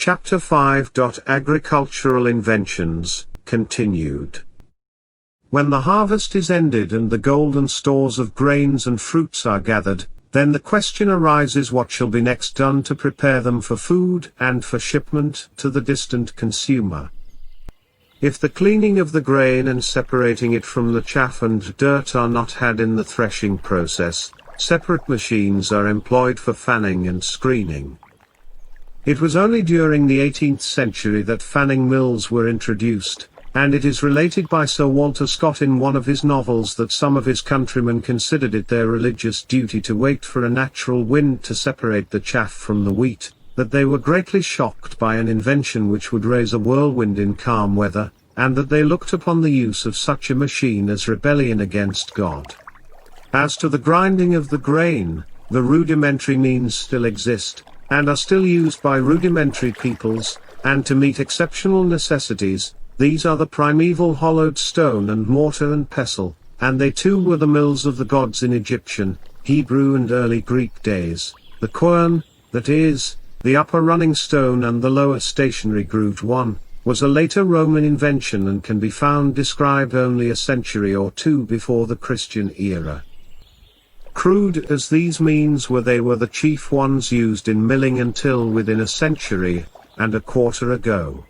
Chapter 5. Agricultural Inventions, continued. When the harvest is ended and the golden stores of grains and fruits are gathered, then the question arises what shall be next done to prepare them for food and for shipment to the distant consumer. If the cleaning of the grain and separating it from the chaff and dirt are not had in the threshing process, separate machines are employed for fanning and screening. It was only during the 18th century that fanning mills were introduced, and it is related by Sir Walter Scott in one of his novels that some of his countrymen considered it their religious duty to wait for a natural wind to separate the chaff from the wheat, that they were greatly shocked by an invention which would raise a whirlwind in calm weather, and that they looked upon the use of such a machine as rebellion against God. As to the grinding of the grain, the rudimentary means still exist, and are still used by rudimentary peoples, and to meet exceptional necessities. These are the primeval hollowed stone and mortar and pestle, and they too were the mills of the gods in Egyptian, Hebrew and early Greek days. The quern, that is, the upper running stone and the lower stationary grooved one, was a later Roman invention and can be found described only a century or two before the Christian era. Crude as these means were, they were the chief ones used in milling until within a century and a quarter ago.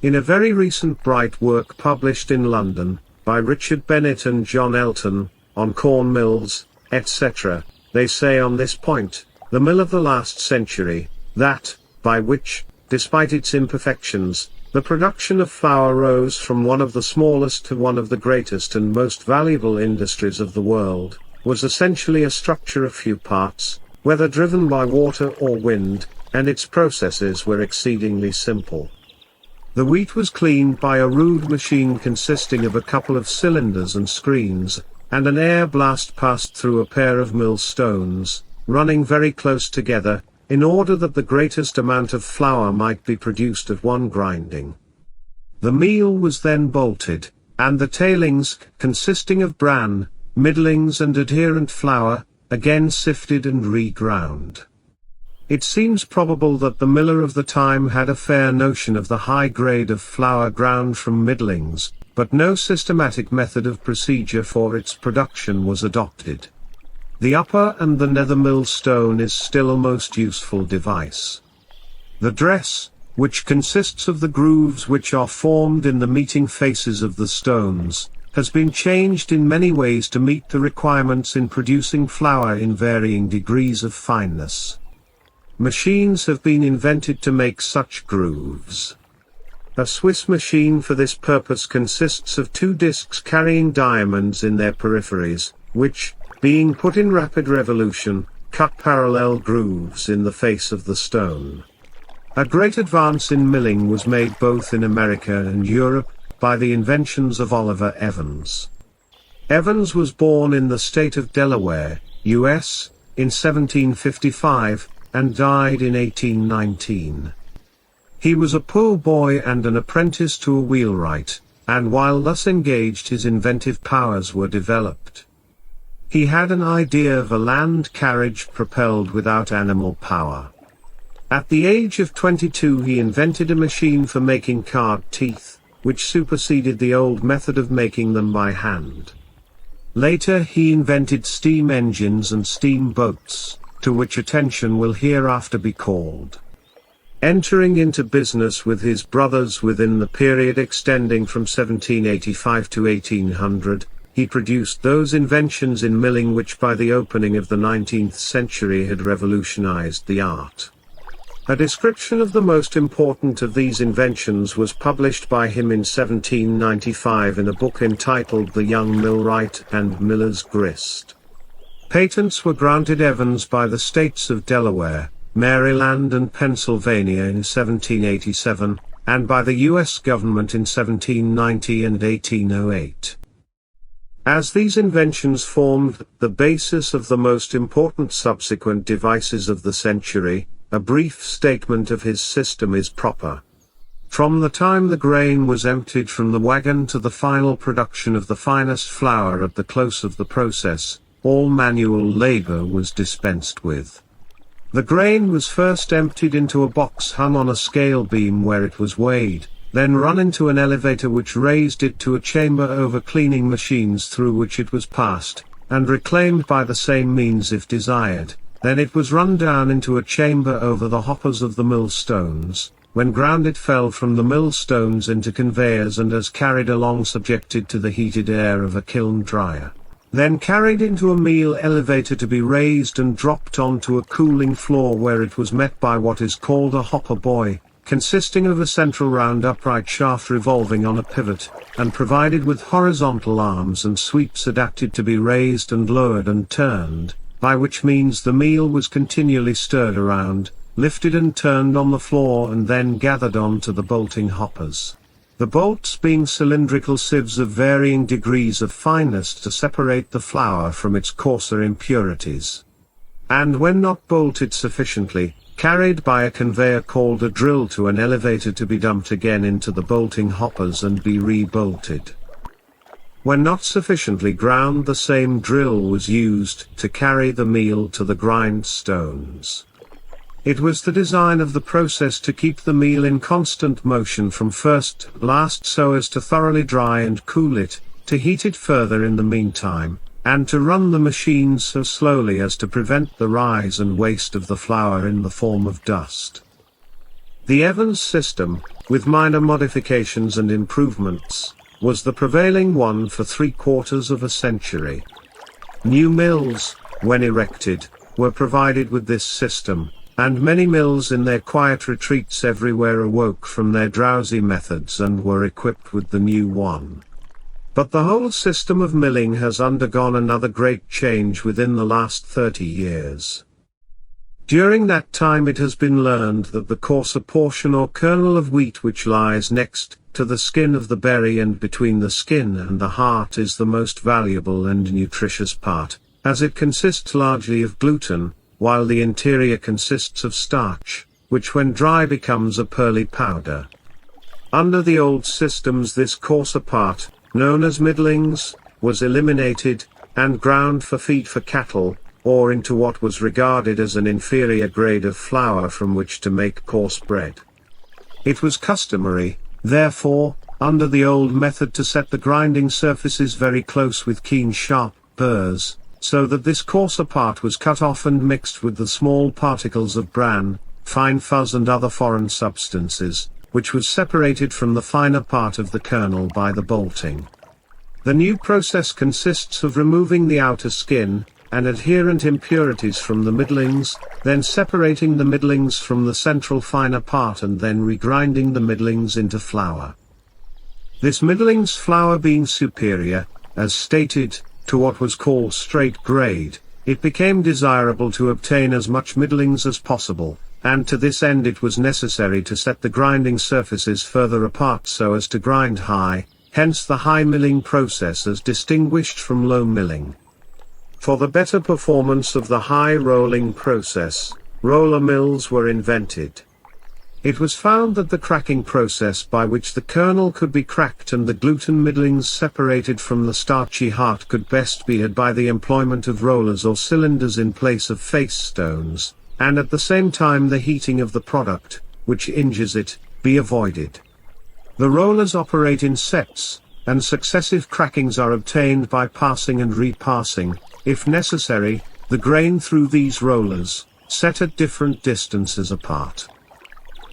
In a very recent bright work published in London, by Richard Bennett and John Elton, on corn mills, etc., they say on this point, the mill of the last century, that, by which, despite its imperfections, the production of flour rose from one of the smallest to one of the greatest and most valuable industries of the world, was essentially a structure of few parts, whether driven by water or wind, and its processes were exceedingly simple. The wheat was cleaned by a rude machine consisting of a couple of cylinders and screens, and an air blast passed through a pair of mill stones, running very close together, in order that the greatest amount of flour might be produced at one grinding. The meal was then bolted, and the tailings, consisting of bran, middlings and adherent flour, again sifted and re-ground. It seems probable that the miller of the time had a fair notion of the high grade of flour ground from middlings, but no systematic method of procedure for its production was adopted. The upper and the nether mill stone is still a most useful device. The dress, which consists of the grooves which are formed in the meeting faces of the stones, has been changed in many ways to meet the requirements in producing flour in varying degrees of fineness. Machines have been invented to make such grooves. A Swiss machine for this purpose consists of two discs carrying diamonds in their peripheries, which, being put in rapid revolution, cut parallel grooves in the face of the stone. A great advance in milling was made both in America and Europe, by the inventions of Oliver Evans. Evans was born in the state of Delaware, U.S., in 1755, and died in 1819. He was a poor boy and an apprentice to a wheelwright, and while thus engaged his inventive powers were developed. He had an idea of a land carriage propelled without animal power. At the age of 22 he invented a machine for making card teeth, which superseded the old method of making them by hand. Later he invented steam engines and steamboats, to which attention will hereafter be called. Entering into business with his brothers within the period extending from 1785 to 1800, he produced those inventions in milling which by the opening of the 19th century had revolutionized the art. A description of the most important of these inventions was published by him in 1795 in a book entitled The Young Millwright and Miller's Grist. Patents were granted Evans by the states of Delaware, Maryland and Pennsylvania in 1787, and by the U.S. government in 1790 and 1808. As these inventions formed the basis of the most important subsequent devices of the century, a brief statement of his system is proper. From the time the grain was emptied from the wagon to the final production of the finest flour at the close of the process, all manual labor was dispensed with. The grain was first emptied into a box hung on a scale beam where it was weighed, then run into an elevator which raised it to a chamber over cleaning machines through which it was passed, and reclaimed by the same means if desired. Then it was run down into a chamber over the hoppers of the millstones. When ground it fell from the millstones into conveyors and as carried along subjected to the heated air of a kiln dryer. Then carried into a meal elevator to be raised and dropped onto a cooling floor where it was met by what is called a hopper boy, consisting of a central round upright shaft revolving on a pivot, and provided with horizontal arms and sweeps adapted to be raised and lowered and turned, by which means the meal was continually stirred around, lifted and turned on the floor and then gathered onto the bolting hoppers. The bolts being cylindrical sieves of varying degrees of fineness to separate the flour from its coarser impurities. And when not bolted sufficiently, carried by a conveyor called a drill to an elevator to be dumped again into the bolting hoppers and be re-bolted. When not sufficiently ground, the same drill was used to carry the meal to the grindstones. It was the design of the process to keep the meal in constant motion from first to last so as to thoroughly dry and cool it, to heat it further in the meantime, and to run the machines so slowly as to prevent the rise and waste of the flour in the form of dust. The Evans system, with minor modifications and improvements, was the prevailing one for 3/4 of a century. New mills, when erected, were provided with this system, and many mills in their quiet retreats everywhere awoke from their drowsy methods and were equipped with the new one. But the whole system of milling has undergone another great change within the last 30 years. During that time it has been learned that the coarser portion or kernel of wheat which lies next to the skin of the berry and between the skin and the heart is the most valuable and nutritious part, as it consists largely of gluten, while the interior consists of starch, which when dry becomes a pearly powder. Under the old systems this coarser part, known as middlings, was eliminated, and ground for feed for cattle, or into what was regarded as an inferior grade of flour from which to make coarse bread. It was customary, therefore, under the old method to set the grinding surfaces very close with keen sharp burrs, so that this coarser part was cut off and mixed with the small particles of bran, fine fuzz and other foreign substances, which was separated from the finer part of the kernel by the bolting. The new process consists of removing the outer skin, and adherent impurities from the middlings, then separating the middlings from the central finer part and then regrinding the middlings into flour. This middlings flour being superior, as stated, to what was called straight grade, it became desirable to obtain as much middlings as possible, and to this end it was necessary to set the grinding surfaces further apart so as to grind high, hence the high milling process as distinguished from low milling. For the better performance of the high rolling process, roller mills were invented. It was found that the cracking process by which the kernel could be cracked and the gluten middlings separated from the starchy heart could best be had by the employment of rollers or cylinders in place of face stones, and at the same time the heating of the product, which injures it, be avoided. The rollers operate in sets, and successive crackings are obtained by passing and repassing, if necessary, the grain through these rollers, set at different distances apart.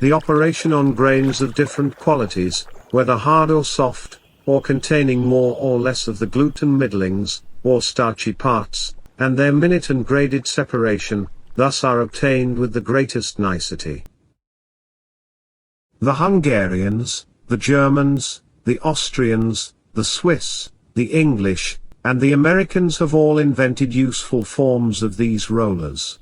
The operation on grains of different qualities, whether hard or soft, or containing more or less of the gluten middlings, or starchy parts, and their minute and graded separation, thus are obtained with the greatest nicety. The Hungarians, the Germans, the Austrians, the Swiss, the English, and the Americans have all invented useful forms of these rollers.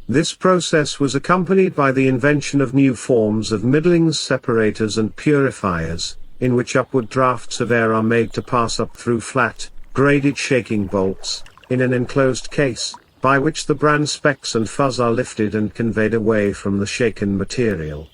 This process was accompanied by the invention of new forms of middlings separators and purifiers, in which upward drafts of air are made to pass up through flat, graded shaking bolts, in an enclosed case, by which the bran specks and fuzz are lifted and conveyed away from the shaken material.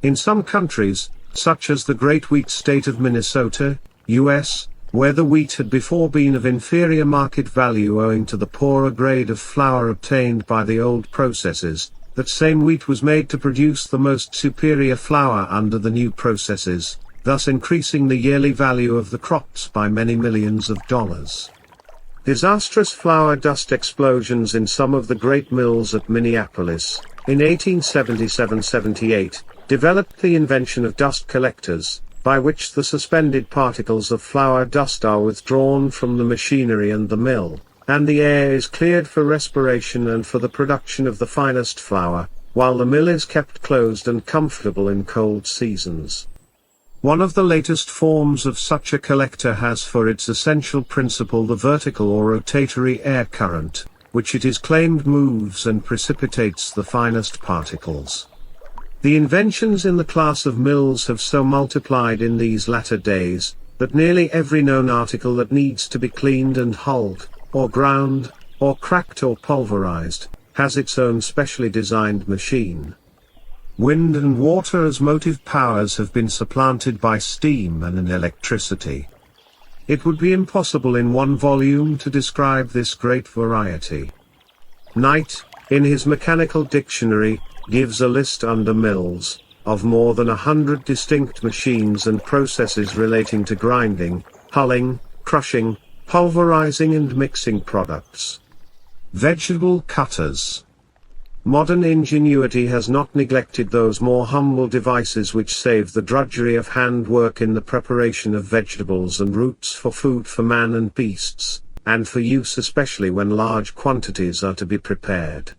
In some countries, such as the Great Wheat State of Minnesota, U.S., Where the wheat had before been of inferior market value owing to the poorer grade of flour obtained by the old processes, that same wheat was made to produce the most superior flour under the new processes, thus increasing the yearly value of the crops by many millions of dollars. Disastrous flour dust explosions in some of the great mills at Minneapolis, in 1877-78, developed the invention of dust collectors, by which the suspended particles of flour dust are withdrawn from the machinery and the mill, and the air is cleared for respiration and for the production of the finest flour, while the mill is kept closed and comfortable in cold seasons. One of the latest forms of such a collector has for its essential principle the vertical or rotatory air current, which it is claimed moves and precipitates the finest particles. The inventions in the class of mills have so multiplied in these latter days, that nearly every known article that needs to be cleaned and hulled, or ground, or cracked or pulverized, has its own specially designed machine. Wind and water as motive powers have been supplanted by steam and electricity. It would be impossible in one volume to describe this great variety. Knight, in his Mechanical Dictionary, gives a list under mills, of more than 100 distinct machines and processes relating to grinding, hulling, crushing, pulverizing and mixing products. Vegetable cutters. Modern ingenuity has not neglected those more humble devices which save the drudgery of hand work in the preparation of vegetables and roots for food for man and beasts, and for use especially when large quantities are to be prepared.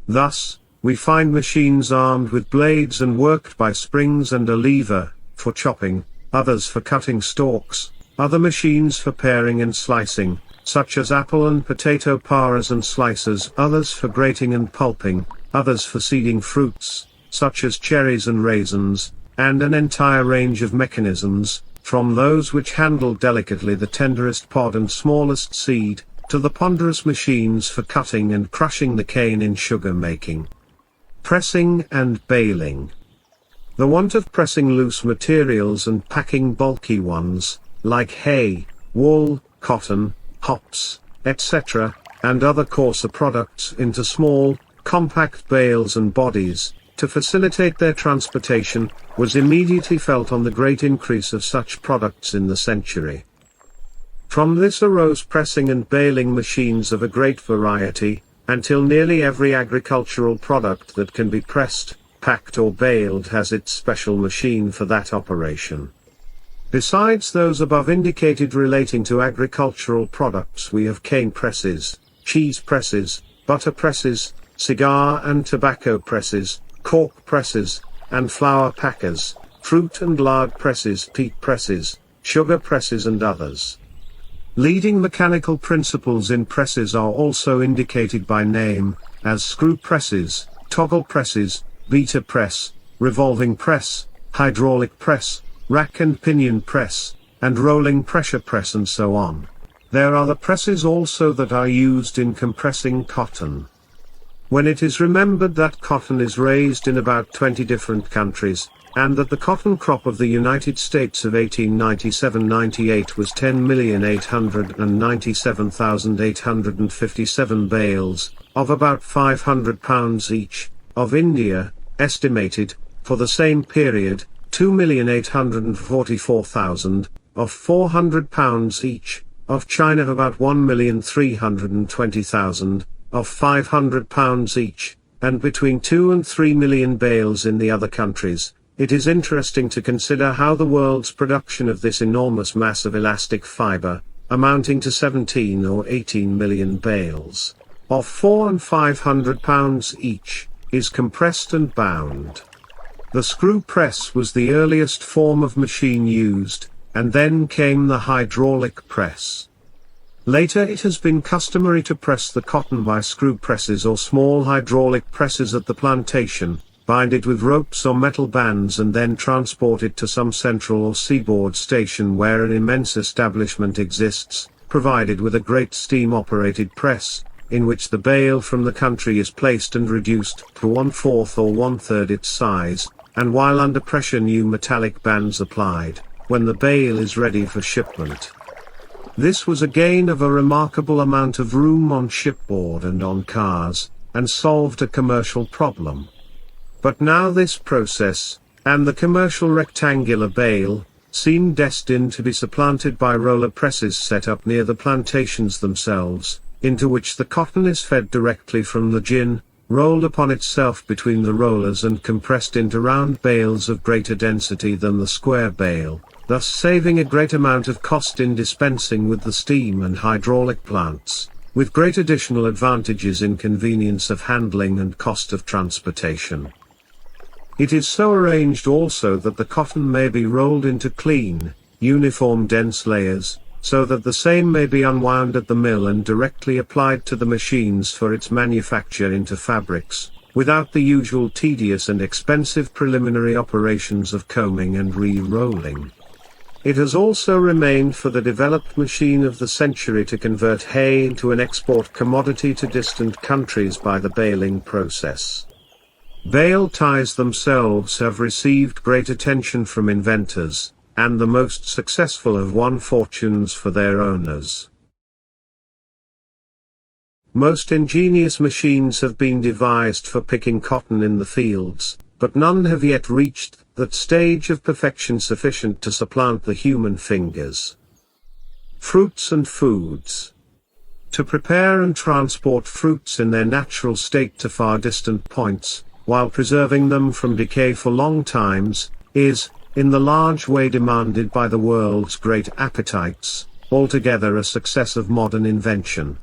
Thus, we find machines armed with blades and worked by springs and a lever, for chopping, others for cutting stalks, other machines for paring and slicing, such as apple and potato parers and slicers, others for grating and pulping, others for seeding fruits, such as cherries and raisins, and an entire range of mechanisms, from those which handle delicately the tenderest pod and smallest seed, to the ponderous machines for cutting and crushing the cane in sugar making. Pressing and baling. The want of pressing loose materials and packing bulky ones, like hay, wool, cotton, hops, etc., and other coarser products into small, compact bales and bodies, to facilitate their transportation, was immediately felt on the great increase of such products in the century. From this arose pressing and baling machines of a great variety, until nearly every agricultural product that can be pressed, packed or baled has its special machine for that operation. Besides those above indicated relating to agricultural products, we have cane presses, cheese presses, butter presses, cigar and tobacco presses, cork presses, and flour packers, fruit and lard presses, peat presses, sugar presses and others. Leading mechanical principles in presses are also indicated by name, as screw presses, toggle presses, beta press, revolving press, hydraulic press, rack and pinion press, and rolling pressure press, and so on. There are the presses also that are used in compressing cotton. When it is remembered that cotton is raised in about 20 different countries, and that the cotton crop of the United States of 1897-98 was 10,897,857 bales, of about 500 pounds each, of India, estimated, for the same period, 2,844,000, of 400 pounds each, of China about 1,320,000, of 500 pounds each, and between 2 and 3 million bales in the other countries, it is interesting to consider how the world's production of this enormous mass of elastic fiber, amounting to 17 or 18 million bales, of 4 and 500 pounds each, is compressed and bound. The screw press was the earliest form of machine used, and then came the hydraulic press. Later it has been customary to press the cotton by screw presses or small hydraulic presses at the plantation, bind it with ropes or metal bands and then transport it to some central or seaboard station where an immense establishment exists, provided with a great steam-operated press, in which the bale from the country is placed and reduced to 1/4 or 1/3 its size, and while under pressure new metallic bands applied, when the bale is ready for shipment. This was a gain of a remarkable amount of room on shipboard and on cars, and solved a commercial problem. But now this process, and the commercial rectangular bale, seemed destined to be supplanted by roller presses set up near the plantations themselves, into which the cotton is fed directly from the gin, rolled upon itself between the rollers and compressed into round bales of greater density than the square bale, thus saving a great amount of cost in dispensing with the steam and hydraulic plants, with great additional advantages in convenience of handling and cost of transportation. It is so arranged also that the cotton may be rolled into clean, uniform dense layers, so that the same may be unwound at the mill and directly applied to the machines for its manufacture into fabrics, without the usual tedious and expensive preliminary operations of combing and re-rolling. It has also remained for the developed machine of the century to convert hay into an export commodity to distant countries by the baling process. Bale ties themselves have received great attention from inventors, and the most successful have won fortunes for their owners. Most ingenious machines have been devised for picking cotton in the fields, but none have yet reached that stage of perfection sufficient to supplant the human fingers. Fruits and foods. To prepare and transport fruits in their natural state to far distant points, while preserving them from decay for long times, is, in the large way demanded by the world's great appetites, altogether a success of modern invention.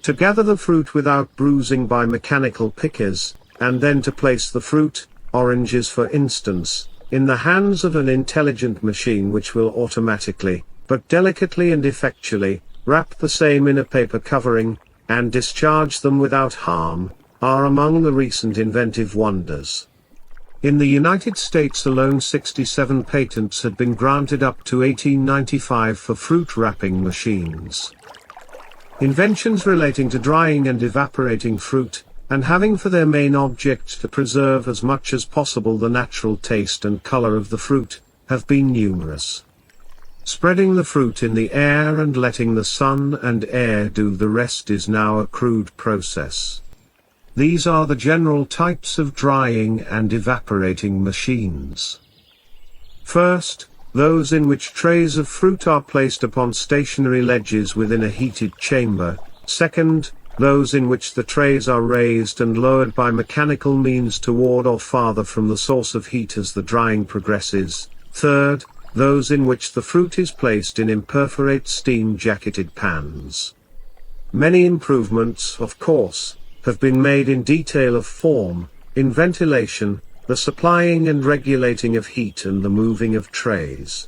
To gather the fruit without bruising by mechanical pickers, and then to place the fruit, oranges for instance, in the hands of an intelligent machine which will automatically, but delicately and effectually, wrap the same in a paper covering, and discharge them without harm, are among the recent inventive wonders. In the United States alone 67 patents had been granted up to 1895 for fruit wrapping machines. Inventions relating to drying and evaporating fruit, and having for their main object to preserve as much as possible the natural taste and color of the fruit, have been numerous. Spreading the fruit in the air and letting the sun and air do the rest is now a crude process. These are the general types of drying and evaporating machines. First, those in which trays of fruit are placed upon stationary ledges within a heated chamber. Second, those in which the trays are raised and lowered by mechanical means toward or farther from the source of heat as the drying progresses. Third, those in which the fruit is placed in imperforate steam-jacketed pans. Many improvements, of course, have been made in detail of form, in ventilation, the supplying and regulating of heat and the moving of trays.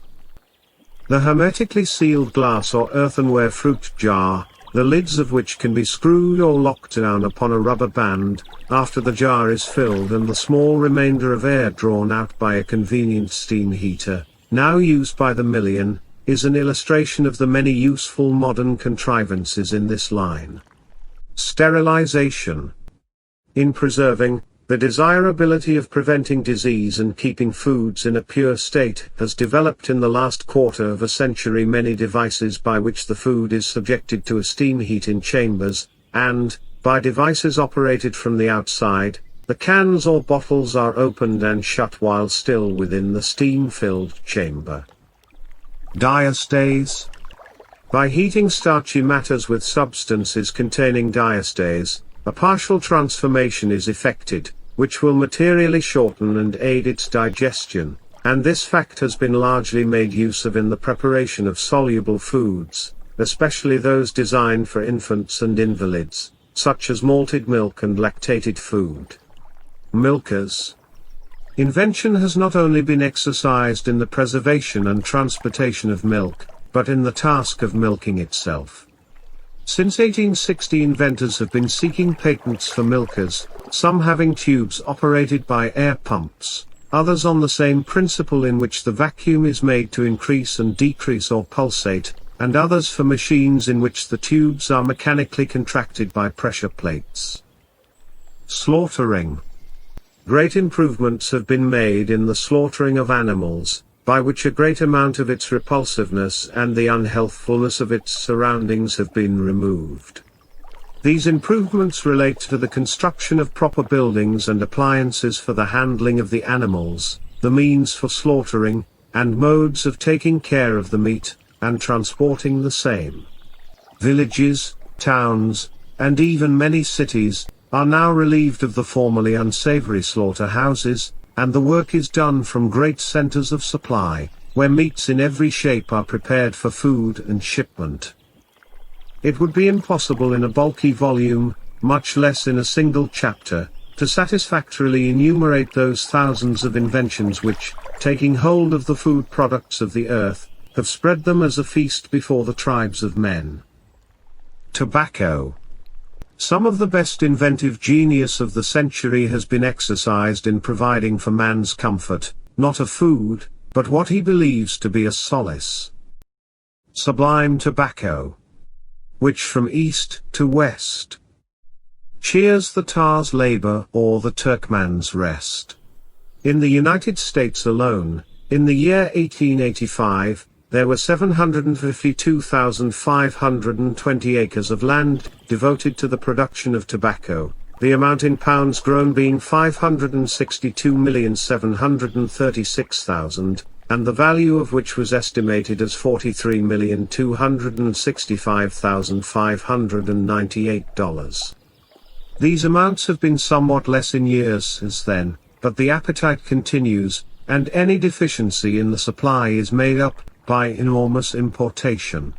The hermetically sealed glass or earthenware fruit jar, the lids of which can be screwed or locked down upon a rubber band, after the jar is filled and the small remainder of air drawn out by a convenient steam heater, now used by the million, is an illustration of the many useful modern contrivances in this line. Sterilization. In preserving, the desirability of preventing disease and keeping foods in a pure state has developed in the last quarter of a century many devices by which the food is subjected to a steam heat in chambers, and, by devices operated from the outside, the cans or bottles are opened and shut while still within the steam-filled chamber. Diastase. By heating starchy matters with substances containing diastase, a partial transformation is effected, which will materially shorten and aid its digestion, and this fact has been largely made use of in the preparation of soluble foods, especially those designed for infants and invalids, such as malted milk and lactated food. Milkers. Invention has not only been exercised in the preservation and transportation of milk, but in the task of milking itself. Since 1860 inventors have been seeking patents for milkers, some having tubes operated by air pumps, others on the same principle in which the vacuum is made to increase and decrease or pulsate, and others for machines in which the tubes are mechanically contracted by pressure plates. Slaughtering. Great improvements have been made in the slaughtering of animals, by which a great amount of its repulsiveness and the unhealthfulness of its surroundings have been removed. These improvements relate to the construction of proper buildings and appliances for the handling of the animals, the means for slaughtering, and modes of taking care of the meat, and transporting the same. Villages, towns, and even many cities, are now relieved of the formerly unsavory slaughterhouses, and the work is done from great centers of supply, where meats in every shape are prepared for food and shipment. It would be impossible in a bulky volume, much less in a single chapter, to satisfactorily enumerate those thousands of inventions which, taking hold of the food products of the earth, have spread them as a feast before the tribes of men. Tobacco. Some of the best inventive genius of the century has been exercised in providing for man's comfort, not a food, but what he believes to be a solace. Sublime tobacco, which from east to west cheers the tar's labor or the Turkman's rest. In the United States alone, in the year 1885, there were 752,520 acres of land devoted to the production of tobacco, the amount in pounds grown being 562,736,000, and the value of which was estimated as $43,265,598. These amounts have been somewhat less in years since then, but the appetite continues, and any deficiency in the supply is made up by enormous importation.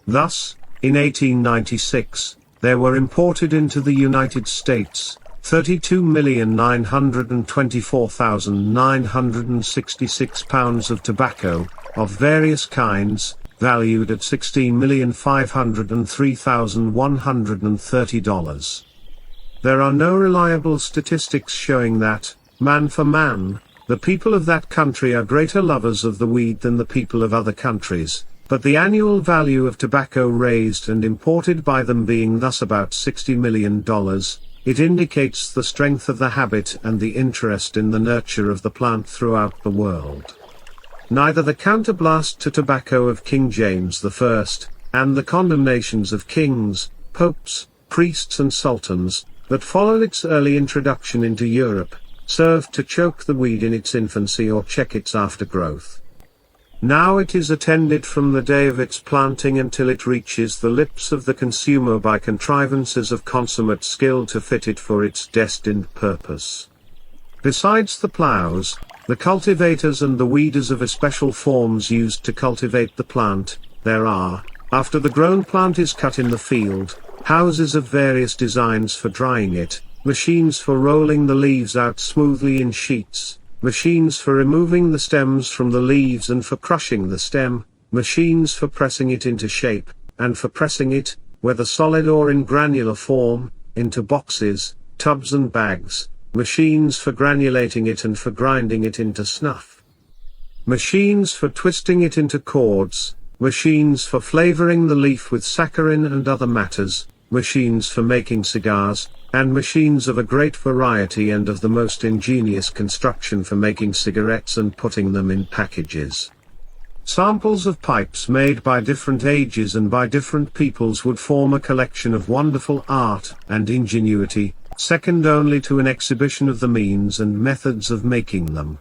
Thus, in 1896, there were imported into the United States 32,924,966 pounds of tobacco, of various kinds, valued at $16,503,130. There are no reliable statistics showing that, man for man, the people of that country are greater lovers of the weed than the people of other countries, but the annual value of tobacco raised and imported by them being thus about $60 million, it indicates the strength of the habit and the interest in the nurture of the plant throughout the world. Neither the counterblast to tobacco of King James I, and the condemnations of kings, popes, priests and sultans, that followed its early introduction into Europe, served to choke the weed in its infancy or check its aftergrowth. Now it is attended from the day of its planting until it reaches the lips of the consumer by contrivances of consummate skill to fit it for its destined purpose. Besides the plows, the cultivators and the weeders of especial forms used to cultivate the plant, there are, after the grown plant is cut in the field, houses of various designs for drying it, machines for rolling the leaves out smoothly in sheets, machines for removing the stems from the leaves and for crushing the stem, machines for pressing it into shape, and for pressing it, whether solid or in granular form, into boxes, tubs and bags, machines for granulating it and for grinding it into snuff, machines for twisting it into cords, machines for flavoring the leaf with saccharin and other matters, machines for making cigars, and machines of a great variety and of the most ingenious construction for making cigarettes and putting them in packages. Samples of pipes made by different ages and by different peoples would form a collection of wonderful art and ingenuity, second only to an exhibition of the means and methods of making them.